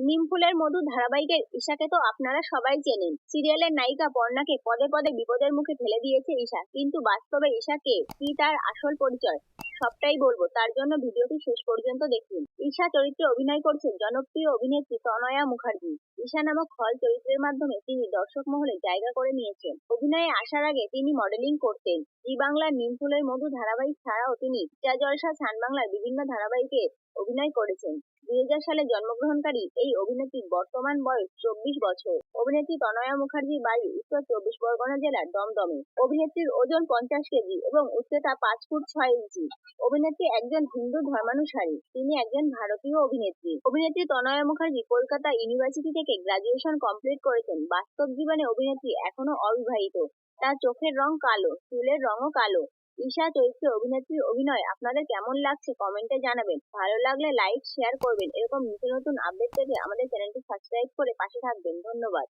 নিমফুলের মধু ধারাবাহিকের ঈশাকে তো আপনারা সবাই চেনেন। সিরিয়ালের নায়িকা পর্ণাকে পদে পদে বিপদের মুখে ফেলে দিয়েছে ঈশা, কিন্তু বাস্তবে ঈশাকে কি, তার আসল পরিচয় সবটাই বলবো, তার জন্য ভিডিওটি শেষ পর্যন্ত দেখুন। ঈশা চরিত্রে অভিনয় করছেন জনপ্রিয় অভিনেত্রী তনয়া মুখার্জি। ঈশা নামক খল চরিত্রের মাধ্যমে তিনি দর্শক মহলে জায়গা করে নিয়েছেন। অভিনয়ে আসার আগে তিনি মডেলিং করতেন। জি বাংলার নিমফুলের মধু ধারাবাহিক ছাড়াও তিনি স্টার জলসা, সান বাংলার বিভিন্ন ধারাবাহিকে অভিনয় করেছেন। 2000 সালে জন্মগ্রহণকারী এই অভিনেত্রীর বর্তমান বয়স 24 বছর। অভিনেত্রী তনয়া মুখার্জির বাড়ি উত্তর 24 পরগনা জেলার দমদমে। অভিনেত্রীর ওজন 50 কেজি এবং উচ্চতা 5 ফুট 6 ইঞ্চি। অভিনেত্রী একজন হিন্দু ধর্মানুসারী। তিনি একজন ভারতীয় অভিনেত্রী। অভিনেত্রী তনয়া মুখার্জি কলকাতা ইউনিভার্সিটি থেকে গ্রাজুয়েশন কমপ্লিট করেছেন। বাস্তব জীবনে অভিনেত্রী এখনো অবিবাহিত। তার চোখের রং কালো, চুলের রঙও কালো। ঈশা চরিত্রে অভিনেত্রীর অভিনয় আপনাদের কেমন লাগছে কমেন্টে জানাবেন। ভালো লাগলে লাইক, শেয়ার করবেন। এরকম নতুন নতুন আপডেট পেতে আমাদের চ্যানেলটি সাবস্ক্রাইব করে পাশে থাকবেন। ধন্যবাদ।